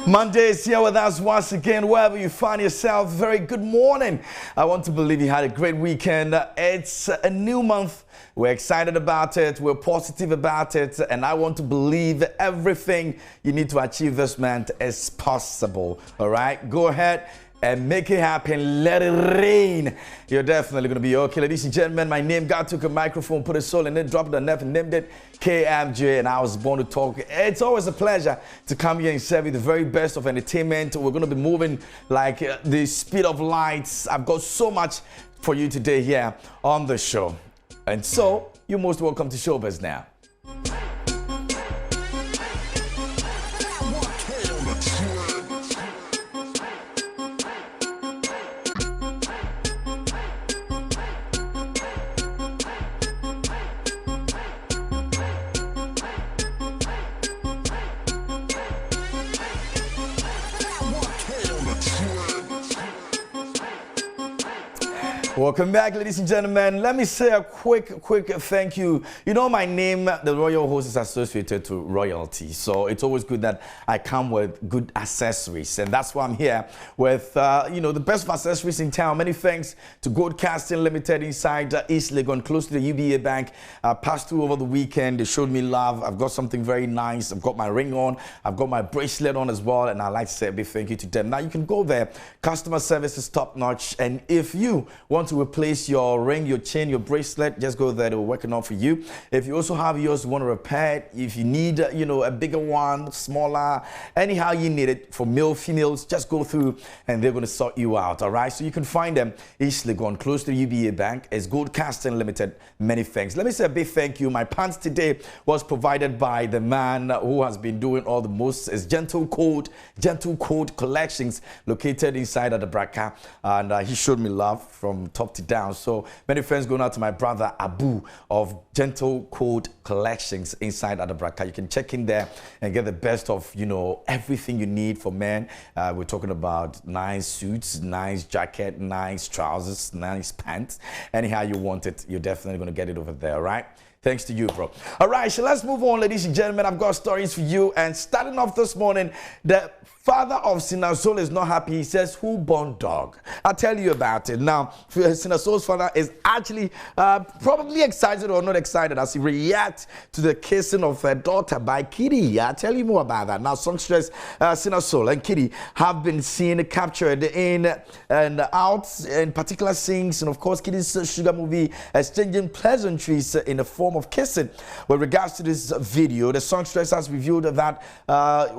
Monday is here with us once again, wherever you find yourself. Very good morning. I want to believe you had a great weekend. It's a new month. We're excited about it. We're positive about it. And I want to believe everything you need to achieve this month is possible. All right? Go ahead and make it happen. Let it rain. You're definitely going to be okay. Ladies and gentlemen, my name, God took a microphone, put a soul in it, dropped the neck and named it KMJ, and I was born to talk. It's always a pleasure to come here and serve you the very best of entertainment. We're going to be moving like the speed of lights. I've got so much for you today here on the show. And so, you're most welcome to Showbiz Now. Welcome back, ladies and gentlemen. Let me say a quick thank you. You know, my name, the Royal Host, is associated to royalty. So it's always good that I come with good accessories. And that's why I'm here with, the best of accessories in town. Many thanks to Gold Casting Limited inside East Legon, close to the UBA Bank. I passed through over the weekend. They showed me love. I've got something very nice. I've got my ring on. I've got my bracelet on as well. And I'd like to say a big thank you to them. Now, you can go there. Customer service is top notch. And if you want to replace your ring, your chain, your bracelet, just go there. They're working on for you. If you also have yours, you want to repair it, if you need, a bigger one, smaller, anyhow you need it, for male, females, just go through and they're going to sort you out. All right. So you can find them East Legon, close to the UBA Bank. It's Gold Casting Limited. Many thanks. Let me say a big thank you. My pants today was provided by the man who has been doing all the most. It's Gentle Code Collections, located inside of the Bracka, and he showed me love from top to down. So many friends going out to my brother Abu of Gentle Code Collections inside Adabraka. You can check in there and get the best of everything you need for men. We're talking about nice suits, nice jacket, nice trousers, nice pants. Anyhow you want it, you're definitely going to get it over there. All right. Thanks to you, bro. All right, so let's move on, ladies and gentlemen. I've got stories for you. And starting off this morning, the father of Cina Soul is not happy. He says, who born dog? I'll tell you about it. Now, Cina Soul's father is actually probably excited or not excited as he reacts to the kissing of her daughter by KiDi. I'll tell you more about that. Now, songstress Cina Soul and KiDi have been seen captured in and out in particular scenes. And of course, KiDi's Sugar movie exchanging pleasantries in the form of kissing. With regards to this video, the songstress has revealed that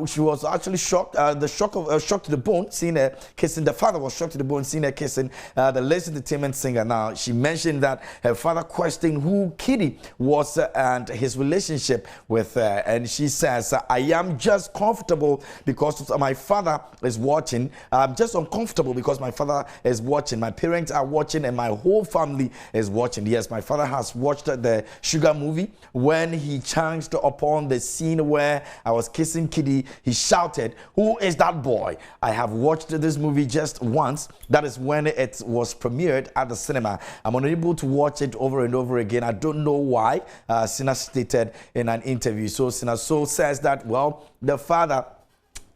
she was actually shocked. The shock to the bone, seeing her kissing. The father was shocked to the bone, seeing her kissing the latest entertainment singer. Now, she mentioned that her father questioned who KiDi was and his relationship with her. And she says, I am just comfortable because my father is watching. I'm just uncomfortable because my father is watching. My parents are watching and my whole family is watching. Yes, my father has watched the Sugar movie. When he chanced upon the scene where I was kissing KiDi, he shouted, who is that boy? I have watched this movie just once. That is when it was premiered at the cinema. I'm unable to watch it over and over again. I don't know why, Cina stated in an interview. So Cina Soul says that, well, the father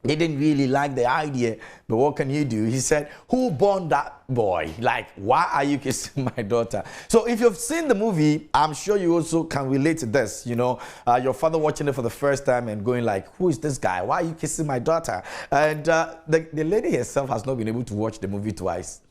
didn't really like the idea, but what can you do? He said, who born that boy? Like, why are you kissing my daughter? So if you've seen the movie, I'm sure you also can relate to this. Your father watching it for the first time and going like, who is this guy? Why are you kissing my daughter? And the lady herself has not been able to watch the movie twice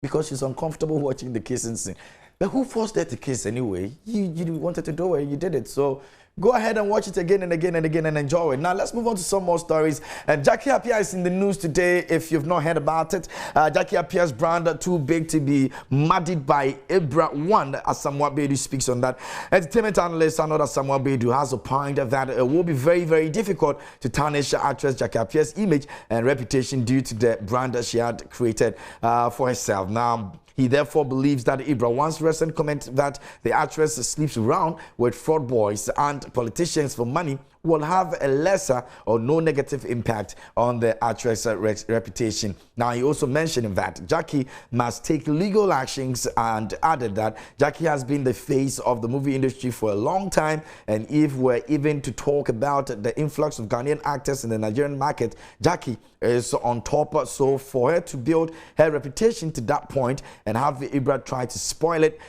because she's uncomfortable watching the kissing scene. But who forced her to kiss anyway? You wanted to do it, you did it. So go ahead and watch it again and again and again and enjoy it. Now, let's move on to some more stories. And Jacky appears in the news today. If you've not heard about it, Jacky appears brand too big to be muddied by Ibra One, as Samuel Bedu speaks on that. Entertainment analyst another Samuel Bedu has opined that it will be very, very difficult to tarnish actress Jacky Appiah's image and reputation due to the brand that she had created for herself. Now, he therefore believes that Ibra One's recent comment that the actress sleeps around with fraud boys and brand politicians for money will have a lesser or no negative impact on the actress' reputation. Now, he also mentioned in that Jacky must take legal actions and added that Jacky has been the face of the movie industry for a long time, and if we're even to talk about the influx of Ghanaian actors in the Nigerian market, Jacky is on top. So for her to build her reputation to that point and have Ibra try to spoil it,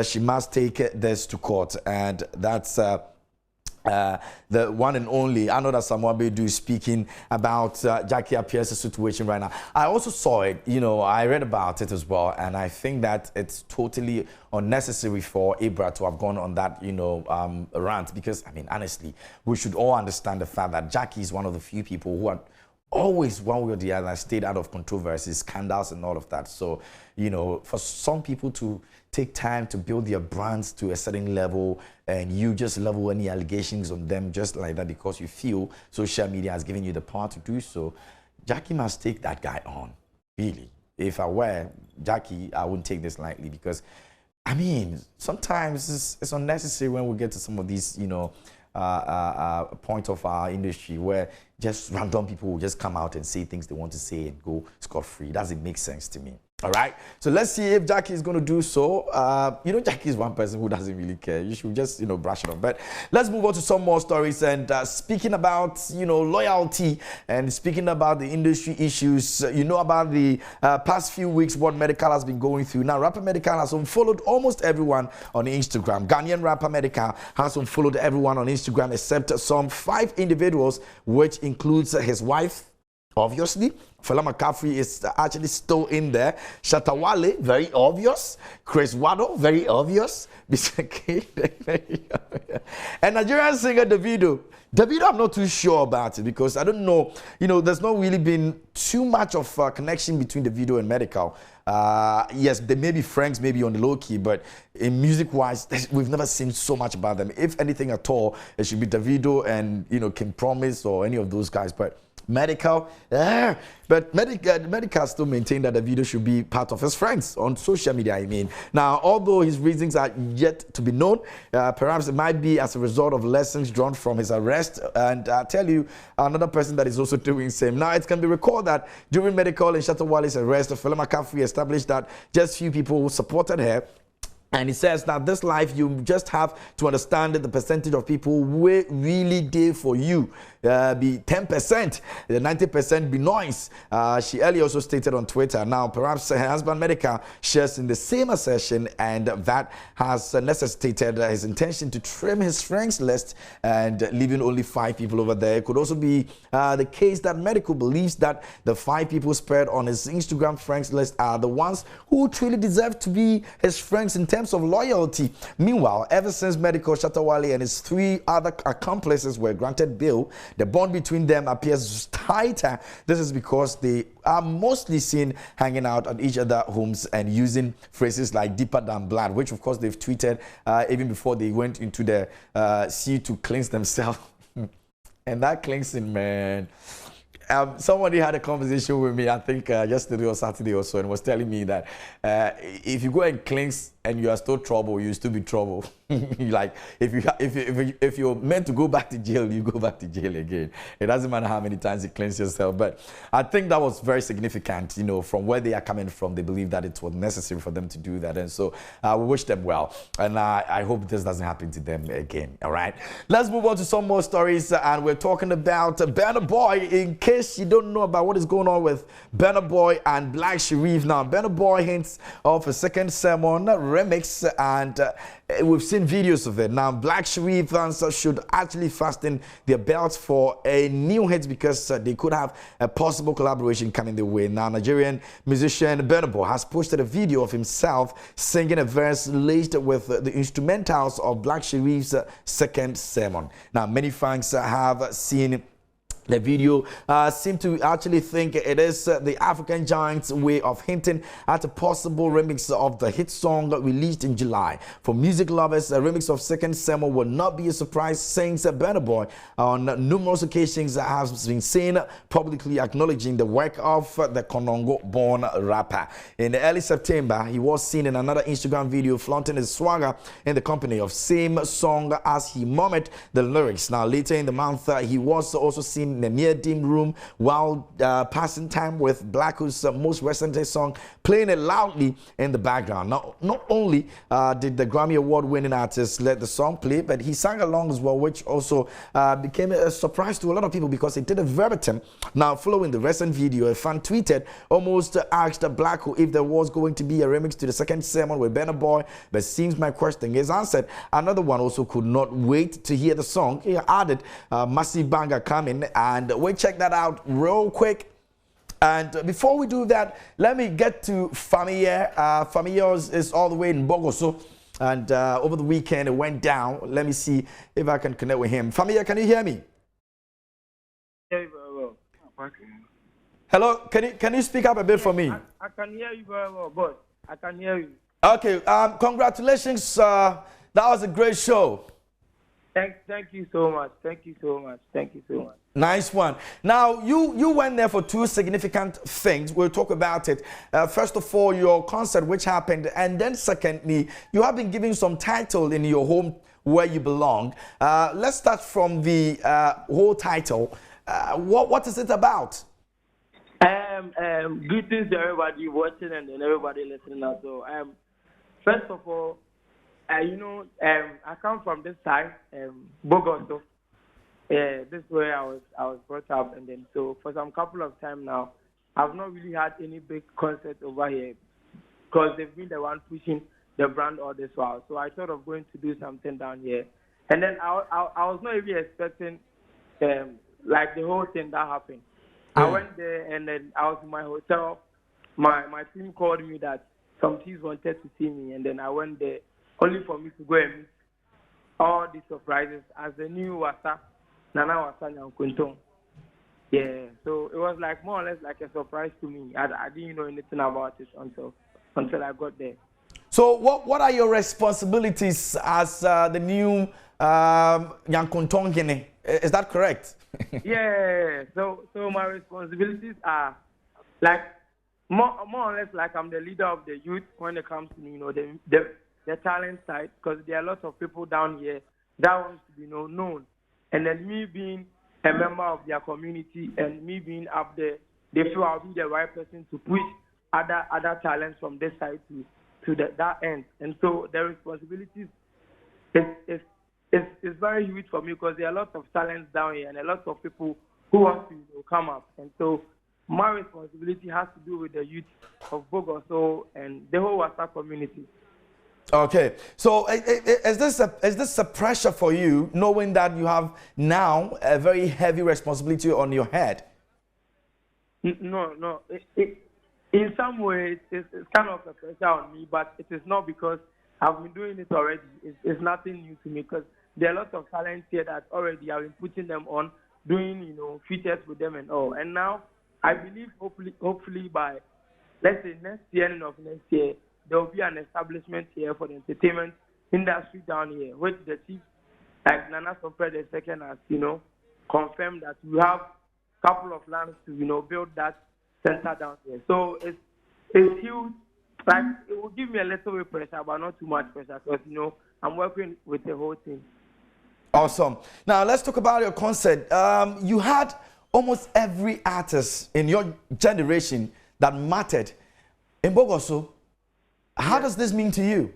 she must take this to court. And that's the one and only. I know that Samuel Bedu is speaking about Jacky Appiah's situation right now. I also saw it, I read about it as well, and I think that it's totally unnecessary for Ibra to have gone on that, rant, because, I mean, honestly, we should all understand the fact that Jacky is one of the few people who are always, one way or the other, stayed out of controversies, scandals, and all of that. So, for some people to take time to build their brands to a certain level, and you just level any allegations on them just like that because you feel social media has given you the power to do so, Jacky must take that guy on. Really. If I were Jacky, I wouldn't take this lightly, because, I mean, sometimes it's unnecessary when we get to some of these, point of our industry where just random people will just come out and say things they want to say and go scot-free. Doesn't make sense to me. All right, so let's see if Jacky is going to do so. Jacky is one person who doesn't really care. You should just, brush it off. But let's move on to some more stories. And speaking about, loyalty and speaking about the industry issues, about the past few weeks, what Medical has been going through. Now, rapper Medical has unfollowed almost everyone on Instagram. Ghanaian rapper Medical has unfollowed everyone on Instagram except some 5 individuals, which includes his wife, obviously. Fela McCaffrey is actually still in there. Shatta Wale, very obvious. Chris Wado, very obvious. Mr. K, very obvious. And Nigerian singer Davido. Davido, I'm not too sure about it because I don't know. There's not really been too much of a connection between Davido and Medical. Yes, they may be friends, maybe on the low key, but in music-wise, we've never seen so much about them. If anything at all, it should be Davido and, King Promise or any of those guys. But Medical, but Medical still maintain that the video should be part of his friends on social media, I mean. Now, although his reasons are yet to be known, perhaps it might be as a result of lessons drawn from his arrest. And I'll tell you, another person that is also doing the same. Now, it can be recalled that during Medical and Shatta Wale's arrest, Fela McCaffrey established that just few people who supported her. And he says that this life, you just have to understand that the percentage of people who really did for you be 10%, the 90% be noise. She earlier also stated on Twitter. Now, perhaps her husband Medical shares in the same assertion, and that has necessitated his intention to trim his friends list and leaving only 5 people over there. It could also be the case that Medical believes that the 5 people spread on his Instagram friends list are the ones who truly deserve to be his friends in terms of loyalty. Meanwhile, ever since Medical, Shatta Wale and his 3 other accomplices were granted bail, the bond between them appears tighter. This is because they are mostly seen hanging out at each other's homes and using phrases like deeper than blood, which of course they've tweeted even before they went into the sea to cleanse themselves. And that cleansing, man. Somebody had a conversation with me, I think yesterday or Saturday or so, and was telling me that if you go and cleanse and you are still trouble, you still be trouble. Like if you're meant to go back to jail, you go back to jail again. It doesn't matter how many times you cleanse yourself. But I think that was very significant, from where they are coming from. They believe that it was necessary for them to do that. And so we wish them well. And I hope this doesn't happen to them again. All right. Let's move on to some more stories. And we're talking about Burna Boy. In case you don't know about what is going on with Burna Boy and Black Sherif. Now, Burna Boy hints of a second Semen remix, and we've seen videos of it. Now, Black Sherif fans should actually fasten their belts for a new hit because they could have a possible collaboration coming their way. Now, Nigerian musician Burna Boy has posted a video of himself singing a verse laced with the instrumentals of Black Sherif's second Semen. Now, many fans have seen The video seemed to actually think it is the African Giant's way of hinting at a possible remix of the hit song released in July. For music lovers, a remix of Second Semen will not be a surprise since Burna Boy on numerous occasions has been seen publicly acknowledging the work of the Konongo-born rapper. In early September, he was seen in another Instagram video flaunting his swagger in the company of same song as he murmured the lyrics. Now, later in the month, he was also seen in a near dim room while passing time with Blackish's most recent song, playing it loudly in the background. Now, not only did the Grammy Award-winning artist let the song play, but he sang along as well, which also became a surprise to a lot of people because he did it verbatim. Now, following the recent video, a fan tweeted, almost asked Blackish if there was going to be a remix to the Second Semen with Burna Boy, but seems my question is answered. Another one also could not wait to hear the song. He added, massive banger coming, and we'll check that out real quick. And before we do that, let me get to Familia. Familia is all the way in Bogoso, and over the weekend it went down. Let me see if I can connect with him. Familia, can you hear me? Very well. Okay. Hello, can you speak up a bit for me? I can hear you very well, but I can hear you. Okay, congratulations. That was a great show. Thank you so much. Thank you so much. Thank you so much. Nice one. Now, you went there for two significant things. We'll talk about it. First of all, your concert, which happened, and then secondly, you have been given some title in your home where you belong. Let's start from the whole title. What is it about? Greetings to everybody watching and then everybody listening also. First of all, I come from this side, Bogoso. This is where I was brought up, and then so for some couple of time now, I've not really had any big concerts over here because they've been the one pushing the brand all this while. So I thought of going to do something down here, and then I was not even expecting like the whole thing that happened. I went there, and then I was in my hotel. My team called me that some teams wanted to see me, and then I went there only for me to go and meet all these surprises as the new Wasa, Nana Wasa Nyankuntong. Yeah, so it was like more or less like a surprise to me. I didn't know anything about it until I got there. So what are your responsibilities as the new Nyankuntong? Is that correct? Yeah, so my responsibilities are like more or less like I'm the leader of the youth when it comes to the talent side, because there are lots of people down here that wants to be known, and then me being a member of their community and me being up there, they feel I'll be the right person to push other talents from this side to that end, and so the responsibilities is very huge for me because there are lots of talents down here and a lot of people who want to come up, and so my responsibility has to do with the youth of Bogoso and the whole Wasa community. Okay, so is this a pressure for you, knowing that you have now a very heavy responsibility on your head? No. In some ways, it's kind of a pressure on me, but it is not because I've been doing it already. It's nothing new to me because there are lots of talents here that already I've been putting them on, doing features with them and all. And now I believe hopefully by let's say next year, end of next year, there will be an establishment here for the entertainment industry down here, which the chief, like Nana Sompre II, has, confirmed that we have a couple of lands to, build that center down here. So it's huge. Like, it will give me a little bit of pressure, but not too much pressure, because, I'm working with the whole team. Awesome. Now, let's talk about your concert. You had almost every artist in your generation that mattered in Bogoso. How does this mean to you?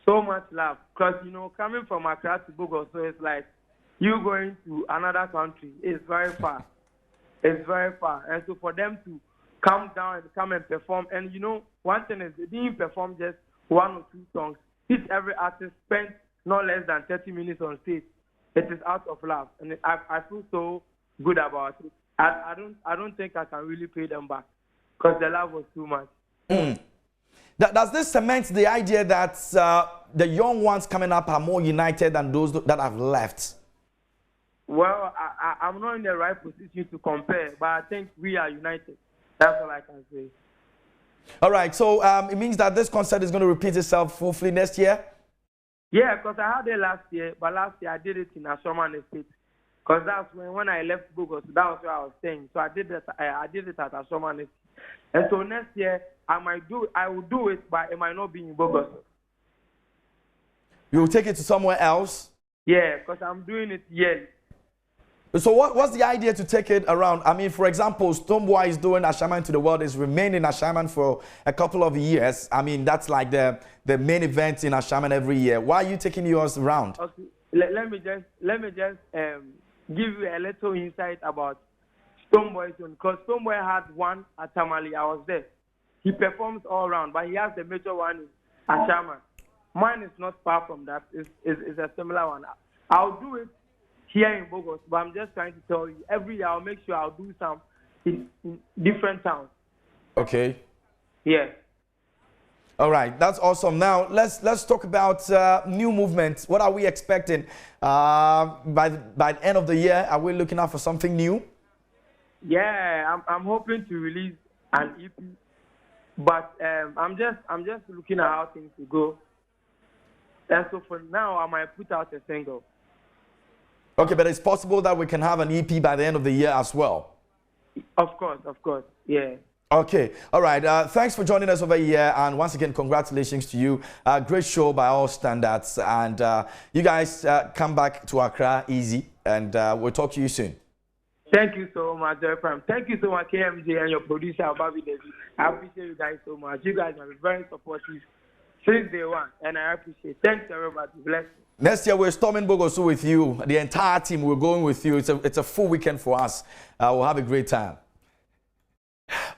So much love. Because, coming from Accra to Bogoso, it's like you going to another country. It's very far. It's very far. And so for them to come down and come and perform, and one thing is they didn't perform just one or two songs. Every artist spent not less than 30 minutes on stage. It is out of love. And I feel so good about it. I don't think I can really pay them back because the love was too much. Does this cement the idea that the young ones coming up are more united than those that have left? Well, I'm not in the right position to compare, but I think we are united. That's all I can say. All right, so it means that this concert is going to repeat itself hopefully next year? Yeah, because I had it last year, but last year I did it in Ashoman Estate. Because that's when I left Bogos, that was where I was staying. So I did it at Ashoman Estate. And so next year I will do it, but it might not be in Bogos. You will take it to somewhere else? Yeah, because I'm doing it yearly. So what's the idea to take it around? I mean, for example, Stonebwoy is doing Ashaman to the World, is remaining Ashaman for a couple of years. I mean, that's like the main event in Ashaman every year. Why are you taking yours around? Okay, let me just give you a little insight about Stonebwoy's one. Because Stonebwoy had one at Tamale, I was there. He performs all around, but he has the major one in Ashaman. Mine is not far from that. It's a similar one. I'll do it here in Bogos, but I'm just trying to tell you, every year I'll make sure I'll do some in different towns. Okay. Yeah. All right, that's awesome. Now let's talk about new movements. What are we expecting by the end of the year? Are we looking out for something new? Yeah, I'm hoping to release an EP, but I'm just looking at how things will go. And so for now, I might put out a single. Okay, but it's possible that we can have an EP by the end of the year as well. Of course, yeah. Okay, all right. Thanks for joining us over here, and once again, congratulations to you. Great show by all standards, and you guys come back to Accra easy, and we'll talk to you soon. Thank you so much, Prime. Thank you so much, KMJ, and your producer, Bobby David. I appreciate you guys so much. You guys are very supportive since day one, and I appreciate it. Thanks, everybody. Bless you. Next year, we're storming Bogosu with you. The entire team, we're going with you. It's a full weekend for us. We'll have a great time.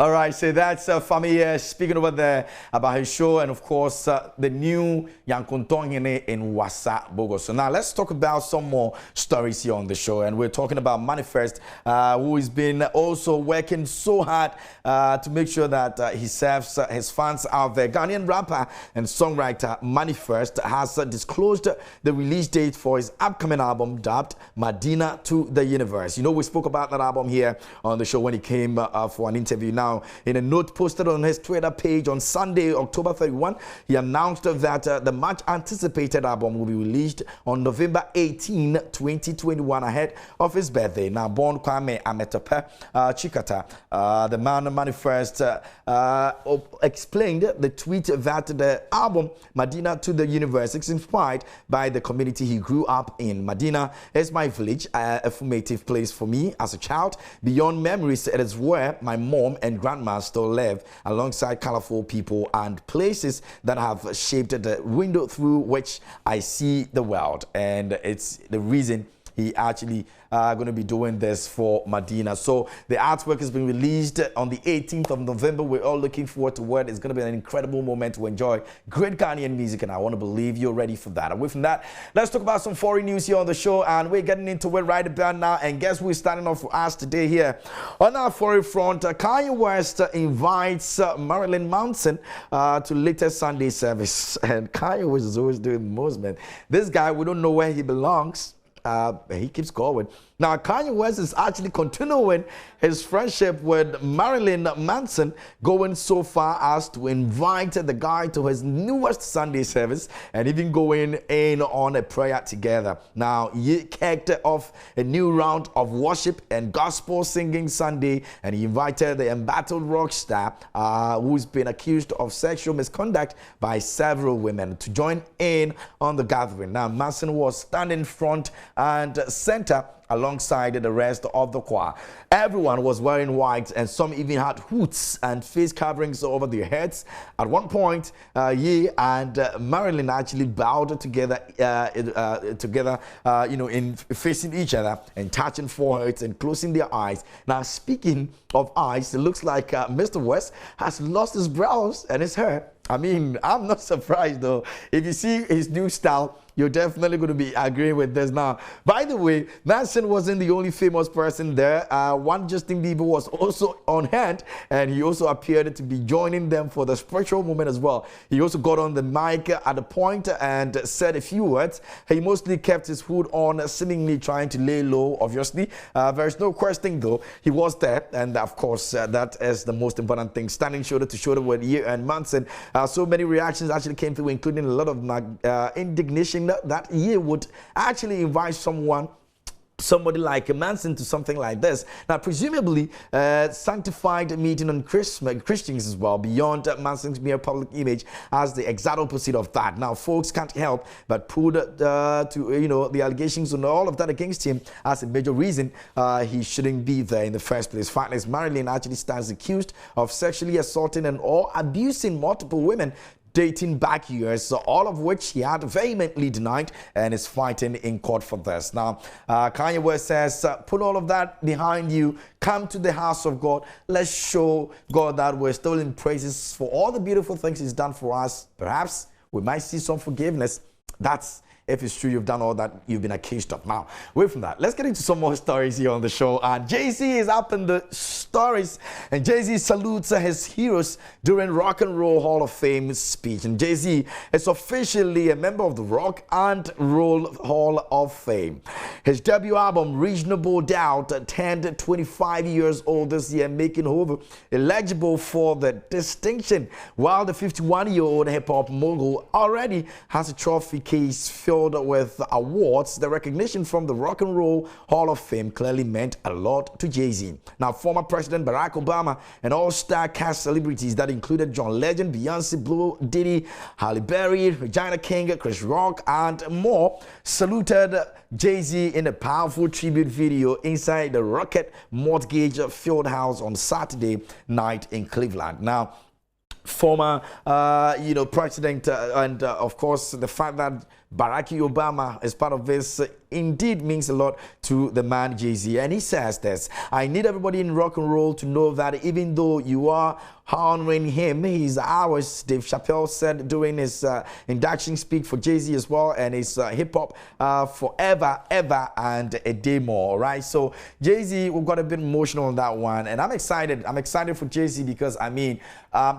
All right, so that's Fami speaking over there about his show and, of course, the new Yankuntong in Wasa, Bogos. So now let's talk about some more stories here on the show. And we're talking about Manifest, who has been also working so hard to make sure that he serves his fans out there. Ghanaian rapper and songwriter Manifest has disclosed the release date for his upcoming album dubbed Medina to the Universe. You know, we spoke about that album here on the show when he came for an interview. Now, in a note posted on his Twitter page on Sunday, October 31, he announced that the much anticipated album will be released on November 18, 2021, ahead of his birthday. Now, born Kwame Ametope Chikata, the man Manifest explained the tweet that the album Medina to the Universe is inspired by the community he grew up in. Medina is my village, a formative place for me as a child. Beyond memories, it is where my mom and grandma still live, alongside colorful people and places that have shaped the window through which I see the world. And it's the reason he actually going to be doing this for Medina. So the artwork has been released on the 18th of November. We're all looking forward to it. It's going to be an incredible moment to enjoy great Ghanaian music, and I want to believe you're ready for that. Away from that, let's talk about some foreign news here on the show, and we're getting into it right about now. And guess who's starting off for us today here on our foreign front? Kanye West invites Marilyn Manson to latest Sunday service, and Kanye West is always doing the most, man. This guy, we don't know where he belongs. He keeps going. Now, Kanye West is actually continuing his friendship with Marilyn Manson, going so far as to invite the guy to his newest Sunday service and even going in on a prayer together. Now, he kicked off a new round of worship and gospel singing Sunday, and he invited the embattled rock star, who's been accused of sexual misconduct by several women, to join in on the gathering. Now, Manson was standing front and center alongside the rest of the choir. Everyone was wearing white, and some even had hoods and face coverings over their heads. At one point, he and Marilyn actually bowed together, in facing each other and touching foreheads and closing their eyes. Now, speaking of eyes, it looks like Mr. West has lost his brows and his hair. I mean, I'm not surprised though. If you see his new style, you're definitely going to be agreeing with this now. By the way, Manson wasn't the only famous person there. One Justin Bieber was also on hand, and he also appeared to be joining them for the spiritual moment as well. He also got on the mic at the point and said a few words. He mostly kept his hood on, seemingly trying to lay low, obviously. There's no question, though. He was there, and of course, that is the most important thing. Standing shoulder to shoulder with Ye and Manson. So many reactions actually came through, including a lot of indignation that Ye would actually invite somebody like Manson to something like this. Now, presumably, sanctified meeting on Christians as well, beyond Manson's mere public image, as the exact opposite of that. Now, folks can't help but put the allegations and all of that against him as a major reason he shouldn't be there in the first place. Fact is, Marilyn actually stands accused of sexually assaulting and or abusing multiple women dating back years, all of which he had vehemently denied and is fighting in court for this. Now, Kanye West says, put all of that behind you, come to the house of God. Let's show God that we're still in praises for all the beautiful things he's done for us. Perhaps we might see some forgiveness. That's if it's true you've done all that you've been accused of. Now, away from that, let's get into some more stories here on the show. And JayZ is up in the stories, and JayZ salutes his heroes during Rock and Roll Hall of Fame speech. And JayZ is officially a member of the Rock and Roll Hall of Fame. His debut album, Reasonable Doubt, turned 25 years old this year, making Hoover eligible for the distinction, while the 51-year-old hip-hop mogul already has a trophy case filled with awards. The recognition from the Rock and Roll Hall of Fame clearly meant a lot to JayZ. Now, former President Barack Obama and all-star cast celebrities that included John Legend, Beyonce, Blue, Diddy, Halle Berry, Regina King, Chris Rock, and more saluted JayZ in a powerful tribute video inside the Rocket Mortgage Field House on Saturday night in Cleveland. Now, former president and of course the fact that Barack Obama is part of this indeed means a lot to the man JayZ. And he says this: I need everybody in rock and roll to know that even though you are honoring him, he's ours. Dave Chappelle said during his induction speak for JayZ as well, and his hip-hop forever, ever, and a day more. Right? So JayZ, we got a bit emotional on that one, and I'm excited. I'm excited for JayZ because I mean,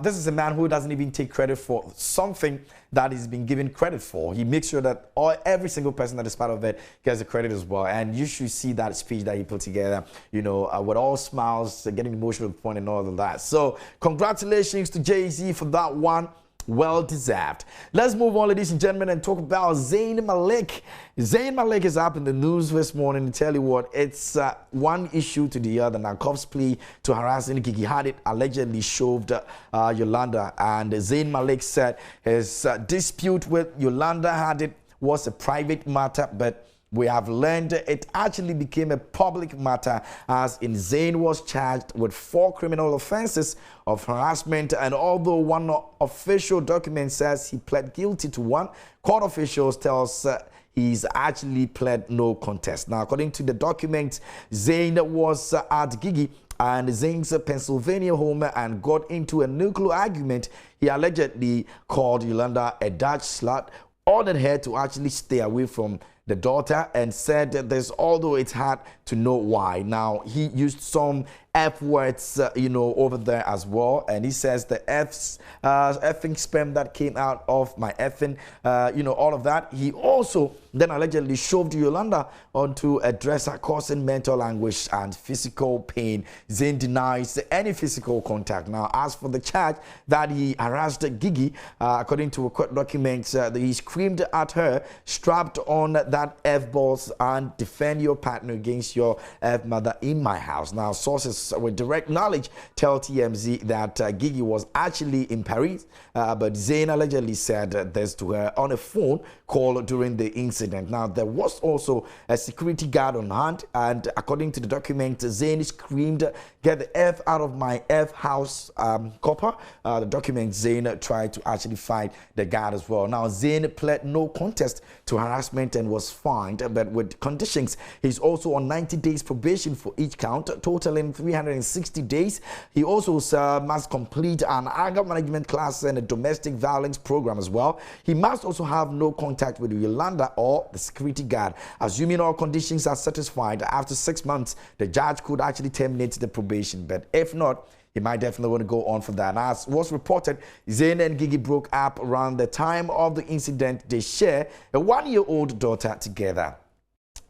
this is a man who doesn't even take credit for something that he's been given credit for. He makes sure that every single person that is part of it gets the credit as well. And you should see that speech that he put together, with all smiles, getting emotional to the point and all of that. So congratulations to JayZ for that one. Well deserved. Let's move on, ladies and gentlemen, and talk about Zayn Malik. Zayn Malik is up in the news this morning. To tell you what, it's one issue to the other. Now, Cops plea to harassing KiDi had it allegedly shoved Yolanda, and Zayn Malik said his dispute with Yolanda had it was a private matter, but we have learned it actually became a public matter, as in Zayn was charged with 4 criminal offenses of harassment, and although one official document says he pled guilty to one, court officials tells he's actually pled no contest. Now, according to the document, Zayn was at KiDi and Zayn's Pennsylvania home and got into a nuclear argument. He allegedly called Yolanda a Dutch slut, ordered her to actually stay away from the daughter, and said that there's, although it's hard to know why. Now, he used some F words, over there as well, and he says the effing sperm that came out of my effing, all of that. He also then allegedly shoved Yolanda onto a dresser, causing mental anguish and physical pain. Zayn denies any physical contact. Now, as for the charge that he harassed KiDi, according to a court document, he screamed at her, strapped on that F-balls and defend your partner against your F-mother in my house. Now, sources with direct knowledge tell TMZ that KiDi was actually in Paris, but Zayn allegedly said this to her on a phone call during the incident. Now, there was also a security guard on hand, and according to the document, Zayn screamed, "Get the F out of my F house, copper." The document, Zayn tried to actually fight the guard as well. Now, Zayn pled no contest to harassment and was fined, but with conditions. He's also on 90 days probation for each count, totaling 3 360 days. He also must complete an anger management class and a domestic violence program as well. He must also have no contact with Yolanda or the security guard. Assuming all conditions are satisfied, after 6 months, the judge could actually terminate the probation. But if not, he might definitely want to go on for that. As was reported, Zayn and KiDi broke up around the time of the incident. They share a 1-year-old daughter together.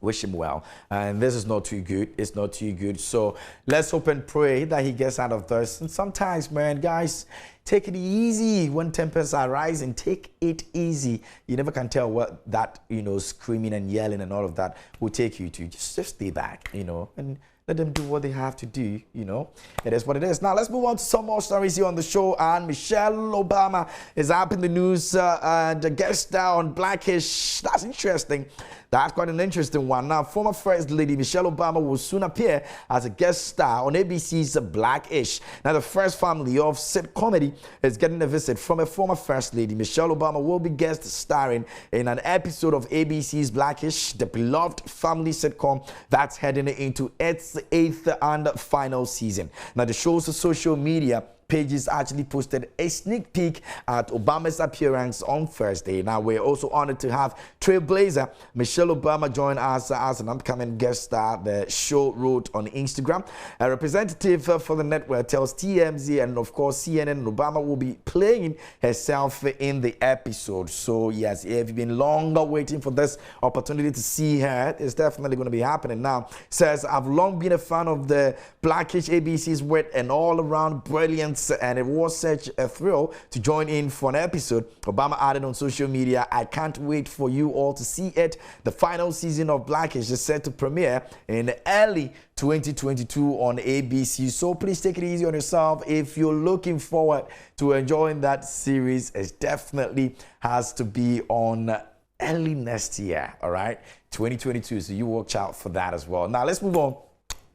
Wish him well. And this is not too good. It's not too good. So let's hope and pray that he gets out of this. And sometimes, man, guys, take it easy when tempers are rising. Take it easy. You never can tell what that, screaming and yelling and all of that will take you to. Just stay back, and let them do what they have to do, It is what it is. Now, let's move on to some more stories here on the show. And Michelle Obama is up in the news and a guest star on Blackish. That's interesting. That's quite an interesting one. Now, former First Lady Michelle Obama will soon appear as a guest star on ABC's Blackish. Now, the first family of sit comedy is getting a visit from a former First Lady. Michelle Obama will be guest starring in an episode of ABC's Blackish, the beloved family sitcom that's heading into its 8th and final season. Now, the show's social media pages actually posted a sneak peek at Obama's appearance on Thursday. Now, we're also honored to have Trailblazer Michelle Obama join us as an upcoming guest star, the show wrote on Instagram. A representative for the network tells TMZ and, of course, CNN Obama will be playing herself in the episode. So, yes, if you've been longer waiting for this opportunity to see her, it's definitely going to be happening now. Says, I've long been a fan of the Blackish, ABC's wit and all-around brilliance, and it was such a thrill to join in for an episode. Obama added on social media, I can't wait for you all to see it. The final season of Blackish is set to premiere in early 2022 on ABC. So please take it easy on yourself. If you're looking forward to enjoying that series, it definitely has to be on early next year, all right? 2022, so you watch out for that as well. Now, let's move on.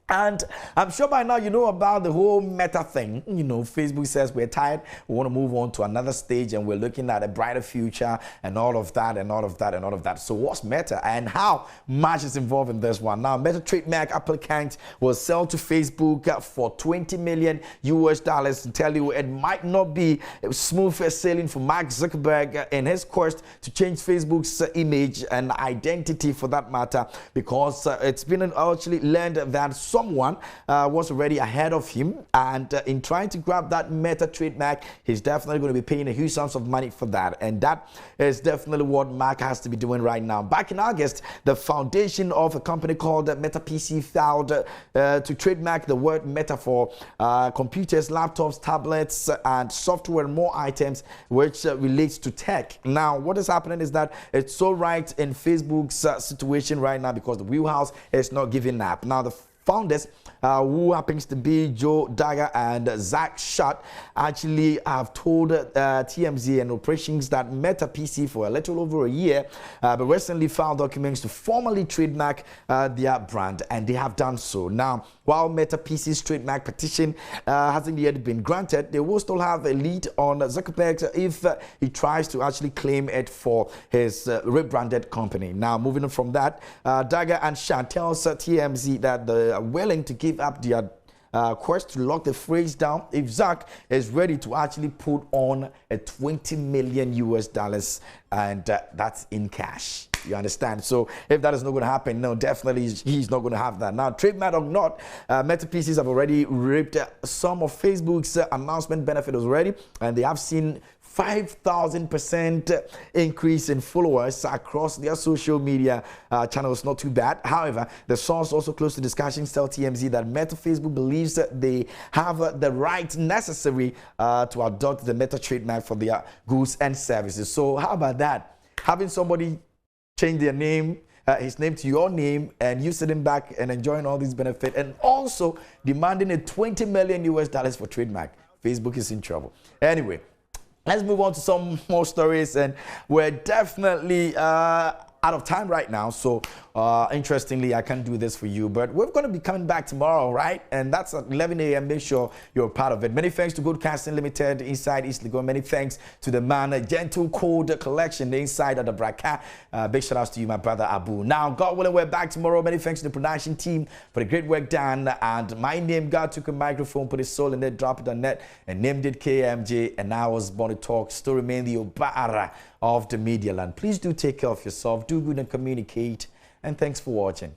And I'm sure by now you know about the whole Meta thing. Facebook says we're tired. We want to move on to another stage and we're looking at a brighter future and all of that and all of that and all of that. So what's Meta and how much is involved in this one? Now, Meta trademark applicant will sell to Facebook for $20 million US. To tell you, it might not be smooth sailing for Mark Zuckerberg in his quest to change Facebook's image and identity for that matter, because it's been actually learned that someone was already ahead of him, and in trying to grab that Meta trademark, he's definitely going to be paying a huge sums of money for that, and that is definitely what Mark has to be doing right now. Back in August, the foundation of a company called Meta PC filed to trademark the word Meta for computers, laptops, tablets, and software and more items which relates to tech. Now, what is happening is that it's so right in Facebook's situation right now because the wheelhouse is not giving up. Now, the founders, who happens to be Joe Dagger and Zach Schacht, actually have told TMZ and Operations that Meta PC for a little over a year, but recently filed documents to formally trademark their brand, and they have done so. Now, while Meta PC's trademark petition hasn't yet been granted, they will still have a lead on Zuckerberg if he tries to actually claim it for his rebranded company. Now, moving on from that, Dagger and Schacht tells TMZ that they are willing to give up their quest to lock the phrase down if Zach is ready to actually put on a $20 million US, and that's in cash. You understand? So if that is not going to happen, no, definitely he's not going to have that. Now, trademark or not, Meta PCs have already reaped some of Facebook's announcement benefits already, and they have seen 5,000% increase in followers across their social media channels. Not too bad. However, the source also close to discussions tell TMZ that Meta Facebook believes that they have the right necessary to adopt the Meta trademark for their goods and services. So how about that? Having somebody change their name, his name to your name, and you sitting back and enjoying all these benefits, and also demanding a $20 million US for trademark. Facebook is in trouble. Anyway, let's move on to some more stories, and we're definitely out of time right now, so interestingly, I can't do this for you, but we're going to be coming back tomorrow, right? And that's at 11 a.m. Make sure you're a part of it. Many thanks to Good Casting Limited inside East Legon. Many thanks to the man, Gentle Code Collection, the inside of the Braka. Big shout outs to you, my brother Abu. Now, God willing, we're back tomorrow. Many thanks to the production team for the great work done. And my name, God took a microphone, put his soul in it, dropped it on net, and named it KMJ. And I was born to talk. Still remain the Obara of the media land. Please do take care of yourself, do good and communicate. And thanks for watching.